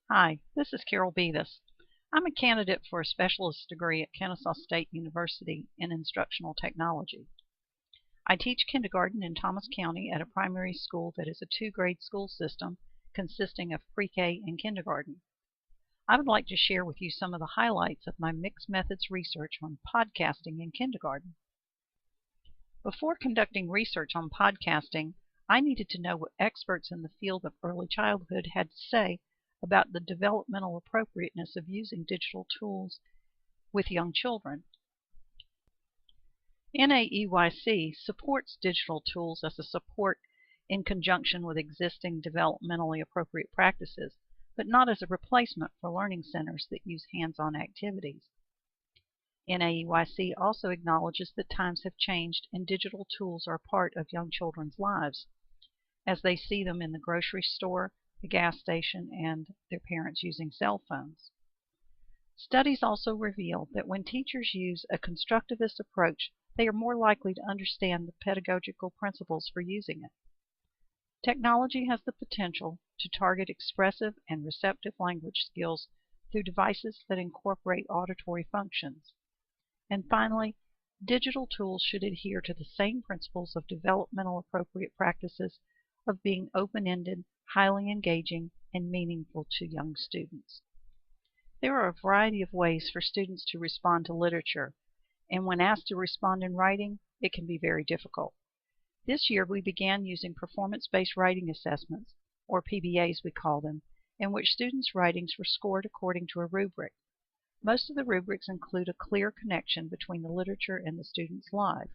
Hi, this is Carol Beavis. I'm a candidate for a specialist degree at Kennesaw State University in instructional technology. I teach kindergarten in Thomas County at a primary school that is a two-grade school system consisting of pre-K and kindergarten. I would like to share with you some of the highlights of my mixed methods research on podcasting in kindergarten. Before conducting research on podcasting, I needed to know what experts in the field of early childhood had to say about the developmental appropriateness of using digital tools with young children. NAEYC supports digital tools as a support in conjunction with existing developmentally appropriate practices, but not as a replacement for learning centers that use hands-on activities. NAEYC also acknowledges that times have changed and digital tools are part of young children's lives, as they see them in the grocery store, the gas station, and their parents using cell phones. Studies also reveal that when teachers use a constructivist approach, they are more likely to understand the pedagogical principles for using it. Technology has the potential to target expressive and receptive language skills through devices that incorporate auditory functions. And finally, digital tools should adhere to the same principles of developmental appropriate practices of being open-ended, highly engaging, and meaningful to young students. There are a variety of ways for students to respond to literature, and when asked to respond in writing, it can be very difficult. This year we began using performance-based writing assessments, or PBAs we call them, in which students' writings were scored according to a rubric. Most of the rubrics include a clear connection between the literature and the student's life.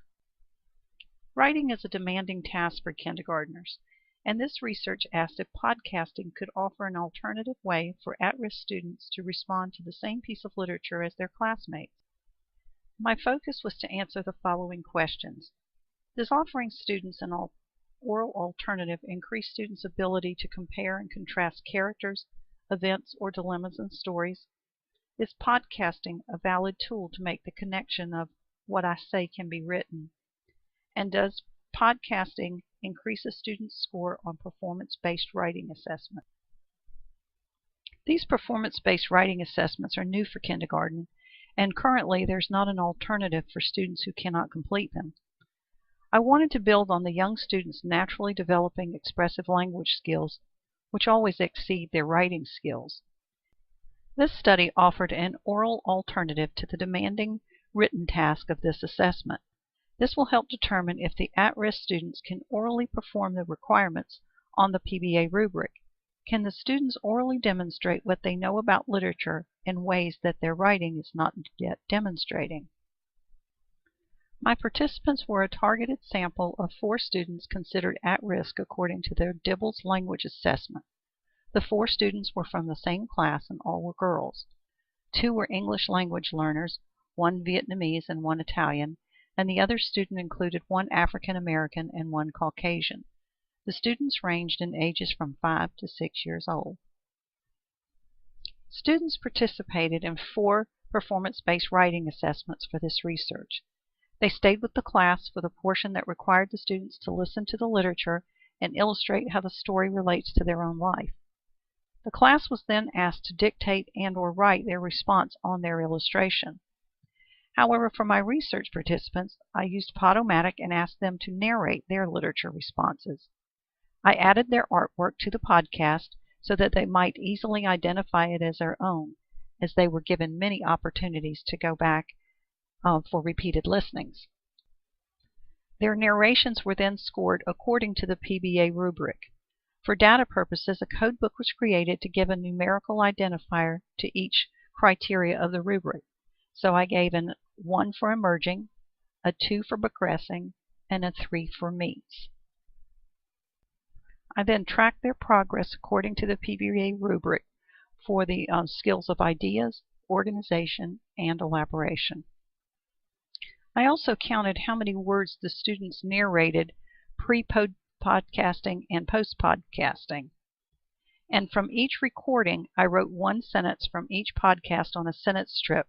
Writing is a demanding task for kindergartners, and this research asked if podcasting could offer an alternative way for at-risk students to respond to the same piece of literature as their classmates. My focus was to answer the following questions. Does offering students an oral alternative increase students' ability to compare and contrast characters, events, or dilemmas in stories? Is podcasting a valid tool to make the connection of what I say can be written? And does podcasting increase a student's score on performance-based writing assessment? These performance-based writing assessments are new for kindergarten, and currently there's not an alternative for students who cannot complete them. I wanted to build on the young students' naturally developing expressive language skills, which always exceed their writing skills. This study offered an oral alternative to the demanding written task of this assessment. This will help determine if the at-risk students can orally perform the requirements on the PBA rubric. Can the students orally demonstrate what they know about literature in ways that their writing is not yet demonstrating? My participants were a targeted sample of 4 students considered at risk according to their DIBELS language assessment. The 4 students were from the same class and all were girls. 2 were English language learners, 1 Vietnamese and 1 Italian, and the other student included 1 African American and 1 Caucasian. The students ranged in ages from 5 to 6 years old. Students participated in 4 performance-based writing assessments for this research. They stayed with the class for the portion that required the students to listen to the literature and illustrate how the story relates to their own life. The class was then asked to dictate and/or write their response on their illustration. However, for my research participants, I used Podomatic and asked them to narrate their literature responses. I added their artwork to the podcast so that they might easily identify it as their own, as they were given many opportunities to go back for repeated listenings. Their narrations were then scored according to the PBA rubric. For data purposes, a codebook was created to give a numerical identifier to each criteria of the rubric. So I gave a 1 for emerging, a 2 for progressing, and a 3 for meets. I then tracked their progress according to the PBA rubric for the skills of ideas, organization, and elaboration. I also counted how many words the students narrated pre-podcasting and post-podcasting. And from each recording, I wrote 1 sentence from each podcast on a sentence strip,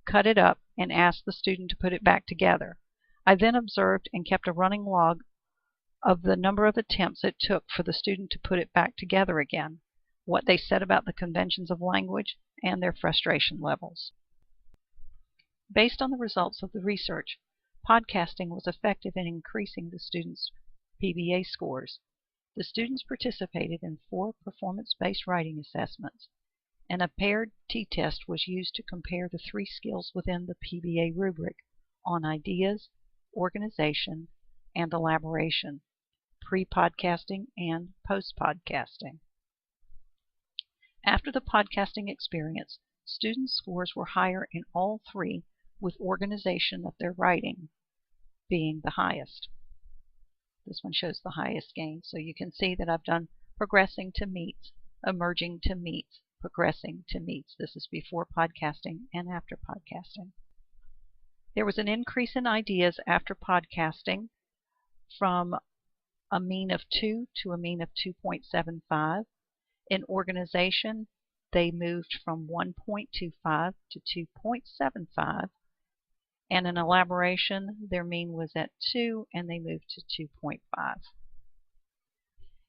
cut it up, and asked the student to put it back together. I then observed and kept a running log of the number of attempts it took for the student to put it back together again. what they said about the conventions of language, and their frustration levels. Based on the results of the research, podcasting was effective in increasing the students' PBA scores. The students participated in 4 performance-based writing assessments, and a paired t-test was used to compare the 3 skills within the PBA rubric on ideas, organization, and elaboration, pre-podcasting and post-podcasting. After the podcasting experience, students' scores were higher in all 3, with organization of their writing being the highest. This one shows the highest gain. So you can see that I've done progressing to meets, emerging to meets, progressing to meets. This is before podcasting and after podcasting. There was an increase in ideas after podcasting from a mean of 2 to a mean of 2.75. In organization, they moved from 1.25 to 2.75. And in elaboration, their mean was at 2, and they moved to 2.5.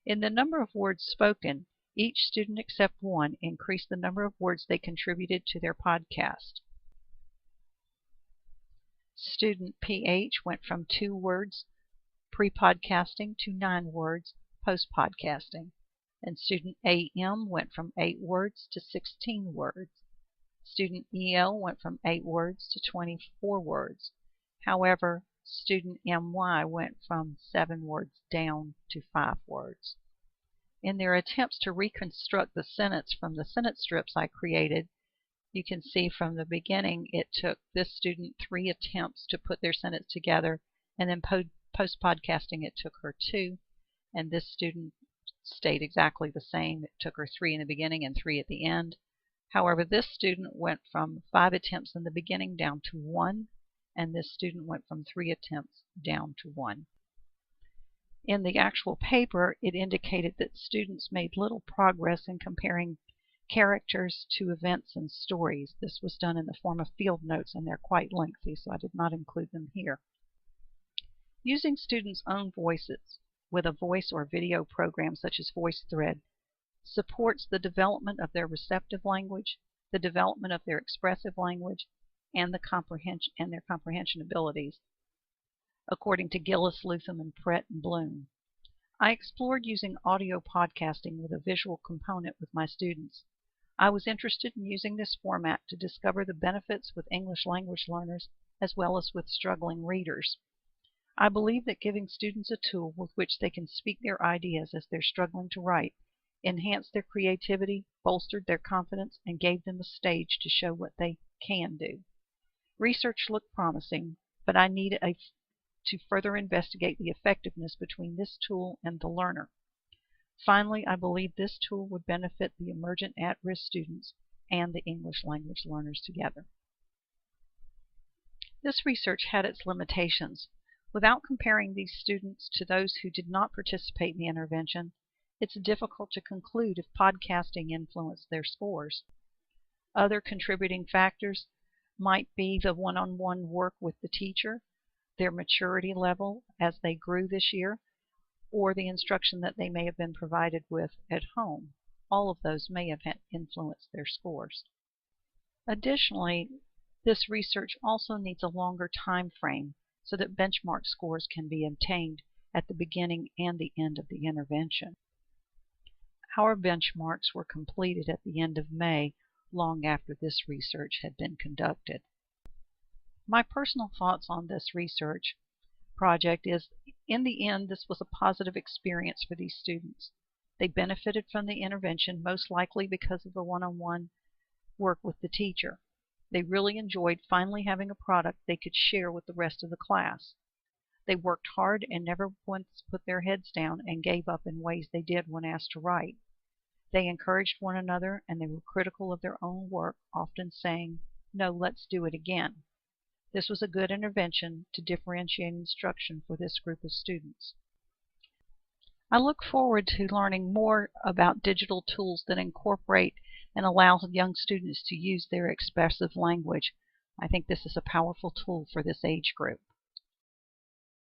In the number of words spoken, each student except one increased the number of words they contributed to their podcast. Student PH went from 2 words pre-podcasting to 9 words post-podcasting, and student AM went from 8 words to 16 words. Student EL went from 8 words to 24 words. However, student MY went from 7 words down to 5 words. In their attempts to reconstruct the sentence from the sentence strips I created, you can see from the beginning it took this student 3 attempts to put their sentence together, and then post-podcasting it took her 2, and this student stayed exactly the same. It took her 3 in the beginning and 3 at the end. However, this student went from 5 attempts in the beginning down to 1, and this student went from 3 attempts down to 1. In the actual paper, it indicated that students made little progress in comparing characters to events and stories. This was done in the form of field notes, and they're quite lengthy, so I did not include them here. Using students' own voices with a voice or video program such as VoiceThread supports the development of their receptive language, the development of their expressive language, and their comprehension abilities, according to Gillis, Lutham, and Pratt and Bloom. I explored using audio podcasting with a visual component with my students. I was interested in using this format to discover the benefits with English language learners as well as with struggling readers. I believe that giving students a tool with which they can speak their ideas as they're struggling to write enhanced their creativity, bolstered their confidence, and gave them a stage to show what they can do. Research looked promising, but I needed to further investigate the effectiveness between this tool and the learner. Finally, I believe this tool would benefit the emergent at-risk students and the English language learners together. This research had its limitations. Without comparing these students to those who did not participate in the intervention, it's difficult to conclude if podcasting influenced their scores. Other contributing factors might be the one-on-one work with the teacher, their maturity level as they grew this year, or the instruction that they may have been provided with at home. All of those may have influenced their scores. Additionally, this research also needs a longer time frame so that benchmark scores can be obtained at the beginning and the end of the intervention. Our benchmarks were completed at the end of May, long after this research had been conducted. My personal thoughts on this research project is, in the end, this was a positive experience for these students. They benefited from the intervention, most likely because of the one-on-one work with the teacher. They really enjoyed finally having a product they could share with the rest of the class. They worked hard and never once put their heads down and gave up in ways they did when asked to write. They encouraged one another, and they were critical of their own work, often saying, "No, let's do it again." This was a good intervention to differentiate instruction for this group of students. I look forward to learning more about digital tools that incorporate and allow young students to use their expressive language. I think this is a powerful tool for this age group.